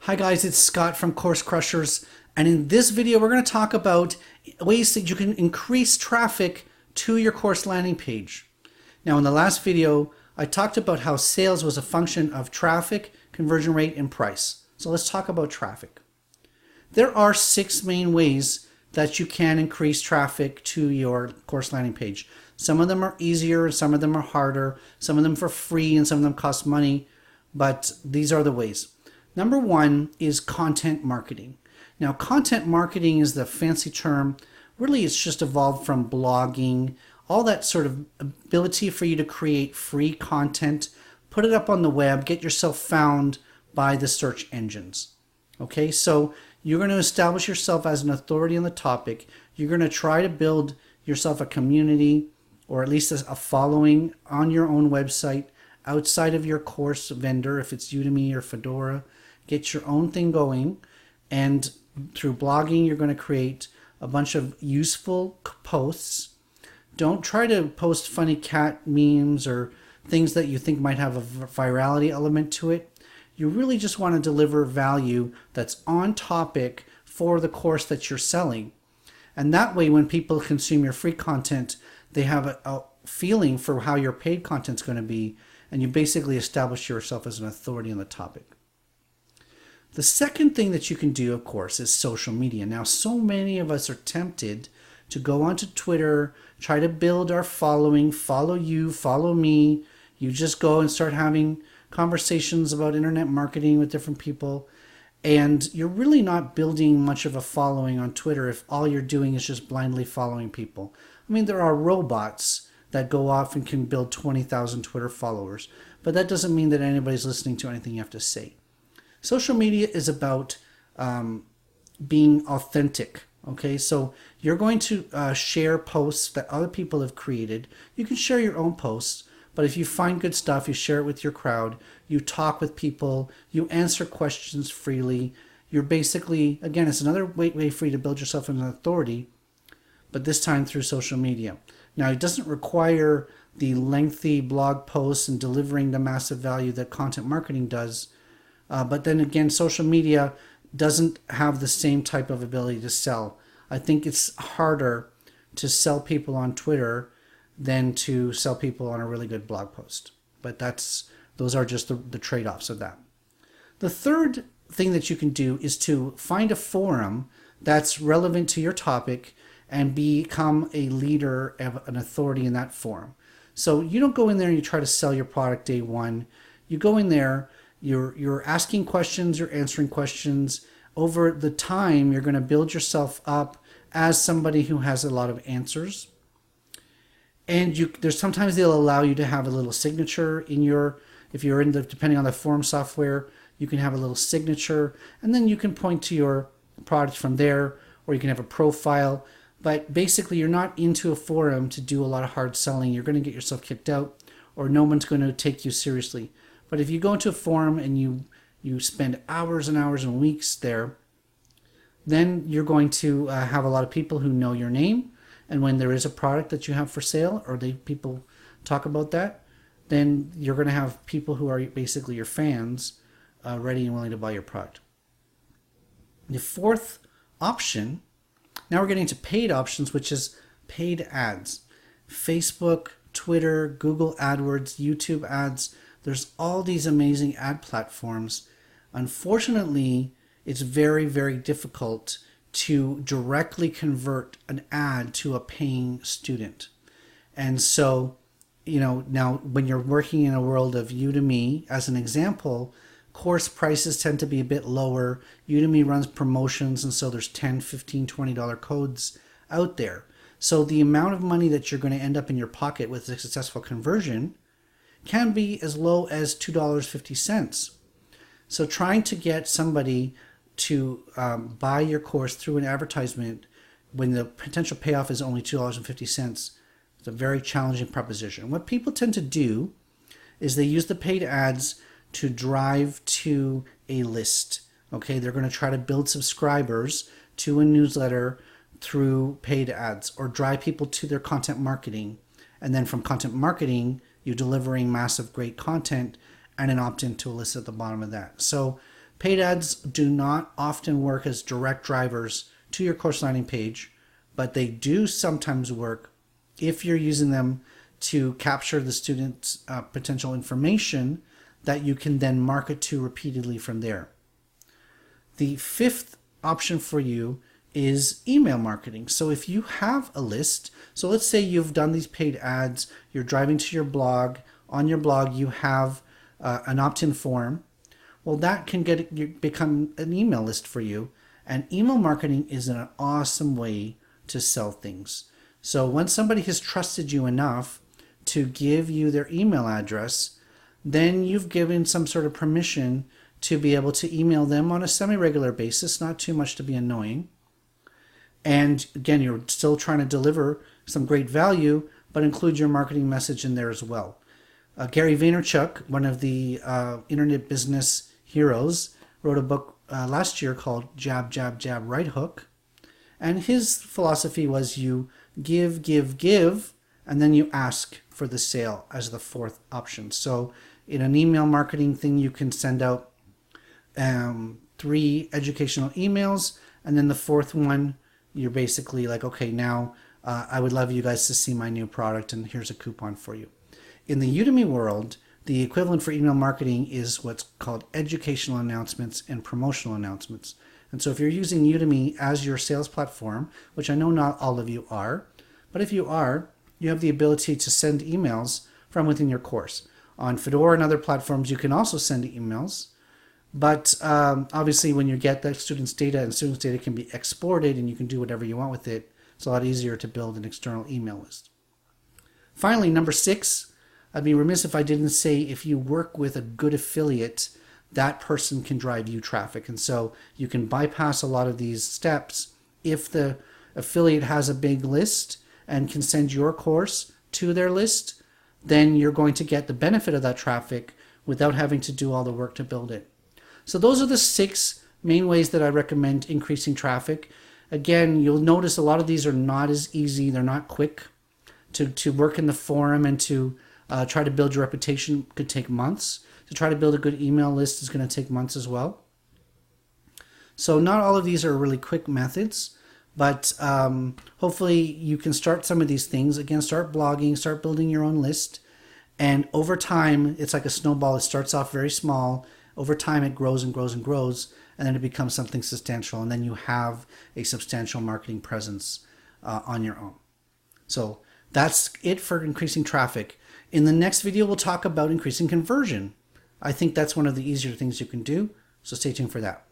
Hi guys, it's Scott from Course Crushers, and in this video we're going to talk about ways that you can increase traffic to your course landing page. Now in the last video I talked about how sales was a function of traffic, conversion rate, and price. So let's talk about traffic. There are 6 main ways that you can increase traffic to your course landing page. Some of them are easier, some of them are harder, some of them for free, and some of them cost money, but these are the ways. Number 1 is content marketing. Now, content marketing is the fancy term. Really, it's just evolved from blogging, all that sort of ability for you to create free content, put it up on the web, get yourself found by the search engines. Okay, so you're going to establish yourself as an authority on the topic. You're going to try to build yourself a community, or at least a following on your own website outside of your course vendor, if it's Udemy or Fedora. Get your own thing going, and through blogging you're going to create a bunch of useful posts. Don't try to post funny cat memes or things that you think might have a virality element to it. You really just want to deliver value that's on topic for the course that you're selling. And that way when people consume your free content, they have a feeling for how your paid content's going to be, and you basically establish yourself as an authority on the topic. The second thing that you can do, of course, is social media. Now, so many of us are tempted to go onto Twitter, try to build our following, follow you, follow me. You just go and start having conversations about internet marketing with different people. And you're really not building much of a following on Twitter if all you're doing is just blindly following people. I mean, there are robots that go off and can build 20,000 Twitter followers, but that doesn't mean that anybody's listening to anything you have to say. Social media is about being authentic, okay? So you're going to share posts that other people have created. You can share your own posts, but if you find good stuff, you share it with your crowd. You talk with people. You answer questions freely. You're basically, again, it's another way for you to build yourself as an authority, but this time through social media. Now, it doesn't require the lengthy blog posts and delivering the massive value that content marketing does. But then again, social media doesn't have the same type of ability to sell. I think it's harder to sell people on Twitter than to sell people on a really good blog post. But those are just the trade-offs of that. The third thing that you can do is to find a forum that's relevant to your topic and become a leader, an authority in that forum. So you don't go in there and you try to sell your product day one. You go in there, you're asking questions, you're answering questions. Over the time, you're going to build yourself up as somebody who has a lot of answers. And there's sometimes they'll allow you to have a little signature in if you're in depending on the forum software, you can have a little signature, and then you can point to your product from there, or you can have a profile. But basically, you're not into a forum to do a lot of hard selling. You're going to get yourself kicked out, or no one's going to take you seriously. But if you go into a forum and you spend hours and hours and weeks there, then you're going to have a lot of people who know your name. And when there is a product that you have for sale, or people talk about that, then you're going to have people who are basically your fans ready and willing to buy your product. The fourth option, now we're getting into paid options, which is paid ads. Facebook, Twitter, Google AdWords, YouTube ads. There's all these amazing ad platforms. Unfortunately, it's very, very difficult to directly convert an ad to a paying student. And so, now when you're working in a world of Udemy, as an example, course prices tend to be a bit lower. Udemy runs promotions, and so there's $10, $15, $20 codes out there. So the amount of money that you're going to end up in your pocket with a successful conversion can be as low as $2.50. So trying to get somebody to buy your course through an advertisement when the potential payoff is only $2.50 is a very challenging proposition. What people tend to do is they use the paid ads to drive to a list. Okay, they're going to try to build subscribers to a newsletter through paid ads, or drive people to their content marketing. And then from content marketing, you're delivering massive great content and an opt-in to a list at the bottom of that. So Paid ads do not often work as direct drivers to your course landing page, but they do sometimes work if you're using them to capture the student's potential information that you can then market to repeatedly from there. The fifth option for you is email marketing. So if you have a list, so let's say you've done these paid ads, you're driving to your blog, on your blog you have an opt-in form, well, that can become an email list for you. And email marketing is an awesome way to sell things. So once somebody has trusted you enough to give you their email address, then you've given some sort of permission to be able to email them on a semi-regular basis, not too much to be annoying. And again, you're still trying to deliver some great value, but include your marketing message in there as well. Gary Vaynerchuk, one of the internet business heroes, wrote a book last year called Jab, Jab, Jab, Right Hook. And his philosophy was you give, and then you ask for the sale as the fourth option. So in an email marketing thing, you can send out 3 educational emails, and then the fourth one, you're basically like, okay, now I would love you guys to see my new product, and here's a coupon for you. In the Udemy world, the equivalent for email marketing is what's called educational announcements and promotional announcements. And so if you're using Udemy as your sales platform, which I know not all of you are, but if you are, you have the ability to send emails from within your course. On Fedora and other platforms, you can also send emails. But obviously, when you get the students' data, and students' data can be exported and you can do whatever you want with it, it's a lot easier to build an external email list. Finally, number 6, I'd be remiss if I didn't say if you work with a good affiliate, that person can drive you traffic. And so you can bypass a lot of these steps if the affiliate has a big list and can send your course to their list, then you're going to get the benefit of that traffic without having to do all the work to build it. So those are the 6 main ways that I recommend increasing traffic. Again, you'll notice a lot of these are not as easy. They're not quick. To work in the forum and to try to build your reputation could take months. To try to build a good email list is going to take months as well. So not all of these are really quick methods, but hopefully you can start some of these things. Again, start blogging, start building your own list. And over time, it's like a snowball. It starts off very small. Over time, it grows and grows and grows, and then it becomes something substantial. And then you have a substantial marketing presence on your own. So that's it for increasing traffic. In the next video, we'll talk about increasing conversion. I think that's one of the easier things you can do. So stay tuned for that.